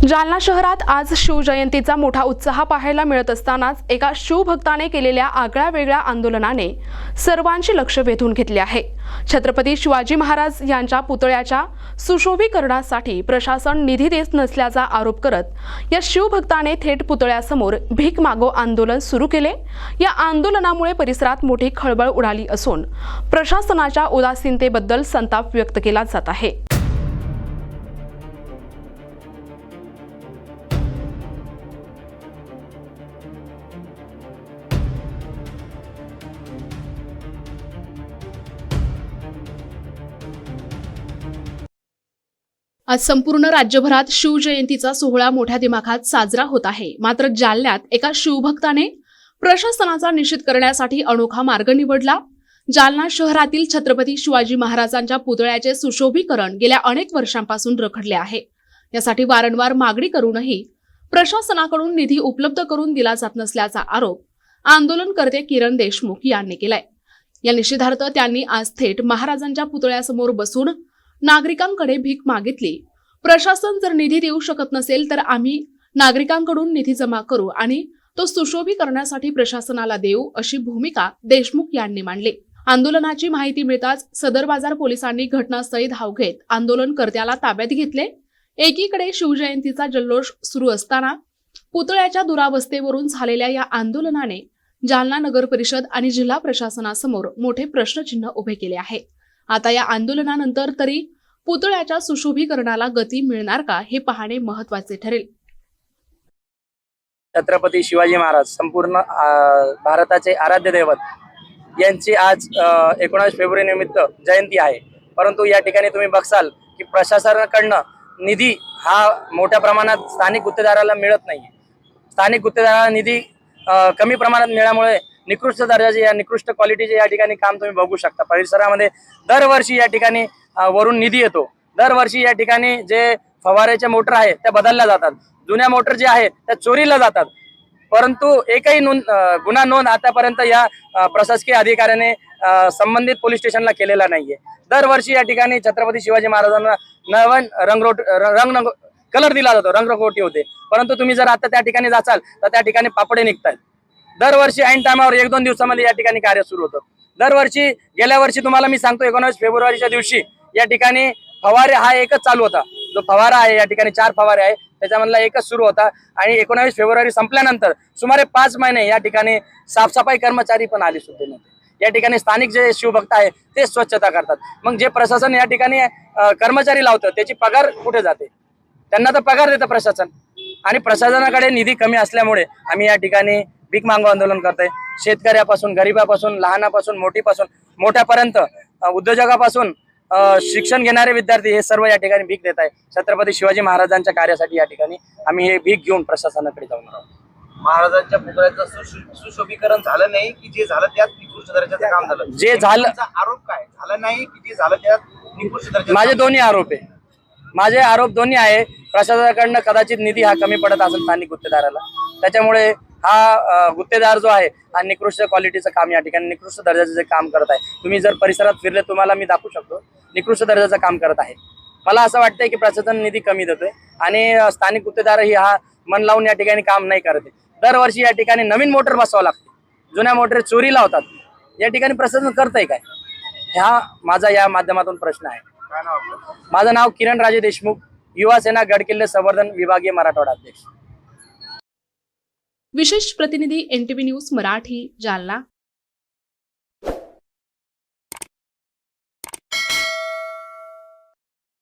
जालना शहरात आज शिवजयंतीचा मोठा उत्साह पाहायला मिळत असतानाच एका शिवभक्ताने केलेल्या आगळ्या-वेगळ्या आंदोलनाने सर्वांचे लक्ष वेधून घेतले आहे। छत्रपती शिवाजी महाराज यांच्या पुतळ्याच्या सुशोभीकरणासाठी प्रशासन निधी देत नसल्याचा आरोप करत या शिवभक्ताने थेट पुतळ्यासमोर भीक मागो आंदोलन सुरू केले। या आंदोलनामुळे परिसरात मोठी खळबळ उडाली असून प्रशासनाच्या उदासीनतेबद्दल संताप व्यक्त केला जात आहे। आज संपूर्ण राज्यभरात शिवजयंतीचा सोहळा मोठ्या दिमाखात साजरा होत आहे। मात्र जालन्यात एका शिवभक्ताने प्रशासनाचा निषेध करण्यासाठी अनोखा मार्ग निवडला। जालना शहरातील छत्रपती शिवाजी महाराजांच्या पुतळ्याचे सुशोभीकरण गेल्या अनेक वर्षांपासून रखडले आहे। यासाठी वारंवार मागणी करूनही प्रशासनाकडून निधी उपलब्ध करून दिला जात नसल्याचा आरोप आंदोलनकर्ते किरण देशमुख यांनी केलाय। या निषेधार्थ त्यांनी आज थेट महाराजांच्या पुतळ्यासमोर बसून नागरिकांकडे भीक मागितली। प्रशासन जर निधी देऊ शकत नसेल तर आम्ही नागरिकांकडून निधी जमा करू आणि तो सुशोभीकरणासाठी प्रशासनाला देऊ, अशी भूमिका देशमुख यांनी मांडली। आंदोलनाची माहिती मिळताच सदर बाजार पोलिसांनी घटनास्थळी धाव घेत आंदोलनकर्त्याला ताब्यात घेतले। एकीकडे शिवजयंतीचा जल्लोष सुरू असताना पुतळ्याच्या दुरावस्थेवरून झालेल्या या आंदोलनाने जालना नगर परिषद आणि जिल्हा प्रशासनासमोर मोठे प्रश्नचिन्ह उभे केले आहे। आता या आंदोलनानंतर तरी पुतळ्याच्या सुशोभीकरणाला गती मिळणार का हे पाहणे महत्त्वाचे ठरेल। छत्रपती शिवाजी महाराज संपूर्ण भारताचे आराध्य दैवत यांची आज 19 फेब्रुवारी निमित्त जयंती आहे। परंतु या ठिकाणी तुम्ही बघसाल की प्रशासनाकडनं निधी हा मोठ्या प्रमाणात स्थानिक गुत्तेदाराला मिळत नाही। स्थानिक गुत्तेदाराला निधी कमी प्रमाणात मिळाल्यामुळे निकृष्ट दर्जाचे या निकृष्ट क्वालिटीचे या ठिकाणी काम तुम्ही बघू शकता। परिसरामध्ये दरवर्षी या ठिकाणी वरून निधी येतो। दरवर्षी या ठिकाणी जे फवाऱ्याचे मोटर आहे त्या बदलल्या जातात, जुन्या मोटर जे आहे त्या चोरीला जातात। परंतु एकही गुन्हा नोंद आतापर्यंत या प्रशासकीय अधिकाऱ्याने संबंधित पोलीस स्टेशनला केलेला नाहीये। दरवर्षी या ठिकाणी छत्रपती शिवाजी महाराजांना नवीन कलर दिला जातो, रंगरंगोटी होते। परंतु तुम्ही जर आता त्या ठिकाणी जाचाल तर त्या ठिकाणी पापडे निघतात। दरवर्षी ऐन टायमावर 1-2 दिवसामध्ये या ठिकाणी कार्य सुरू होतं। दरवर्षी गेल्या वर्षी तुम्हाला मी सांगतो 19 फेब्रुवारीच्या दिवशी या ठिकाणी फवारे हा एकच चालू होता। जो फवारा आहे या ठिकाणी 4 फवारे आहे त्याच्यामधला एकच सुरू होता आणि 19 फेब्रुवारी संपल्यानंतर सुमारे 5 महिने या ठिकाणी साफसफाई कर्मचारी पण आले सुद्धा नव्हते। या ठिकाणी स्थानिक जे शिवभक्त आहे ते स्वच्छता करतात। मग जे प्रशासन या ठिकाणी कर्मचारी लावतं त्याची पगार कुठे जाते? त्यांना तर पगार देतं प्रशासन आणि प्रशासनाकडे निधी कमी असल्यामुळे आम्ही या ठिकाणी भीक मागो आंदोलन करतोय। शेतकऱ्यापासून, गरीबापासून, लहानापासून मोठीपासून मोठ्यापर्यंत, उद्योजकापासून शिक्षण घेणारे विद्यार्थी हे सर्व या ठिकाणी भीक देत आहे। छत्रपती शिवाजी महाराजांच्या कार्यासाठी या ठिकाणी आम्ही हे भीक घेऊन प्रशासनाकडे जाऊन आहोत। महाराजांच्या पुतळ्याचं सुशोभीकरण झालं नाही की जे झालं त्यात निकृष्ट दर्जाचं काम झालं? जे झालं आरोप काय झालं नाही की जे झालं त्यात निकृष्ट दर्जाचं? माझे दोन्ही आरोप आहे। माझे आरोप दोन्ही आहे। प्रशासनाकडनं कदाचित निधी हा कमी पडत असेल स्थानिक गुत्तेदाराला, त्याच्यामुळे हा गुत्तेदार जो आहे हा निकृष्ट क्वालिटीचं काम या ठिकाणी निकृष्ट दर्जाचं जे काम करत आहे। तुम्ही जर परिसरात फिरले तुम्हाला मी दाखवू शकतो निकृष्ट दर्जाचं काम करत आहे। मला असं वाटतंय की प्रशासन निधी कमी देतोय आणि स्थानिक गुत्तेदारही हा मन लावून या ठिकाणी काम नाही करत आहे। दरवर्षी या ठिकाणी नवीन मोटर बसवावं लागते, जुन्या मोटर चोरीला होतात। या ठिकाणी प्रशासन करतंय काय? हा माझा या माध्यमातून प्रश्न आहे। माझं नाव किरण राजे देशमुख, युवा सेना गडकिल्ले संवर्धन विभागीय मराठवाडा अध्यक्ष। विशेष प्रतिनिधी NTV न्यूज मराठी, जालना।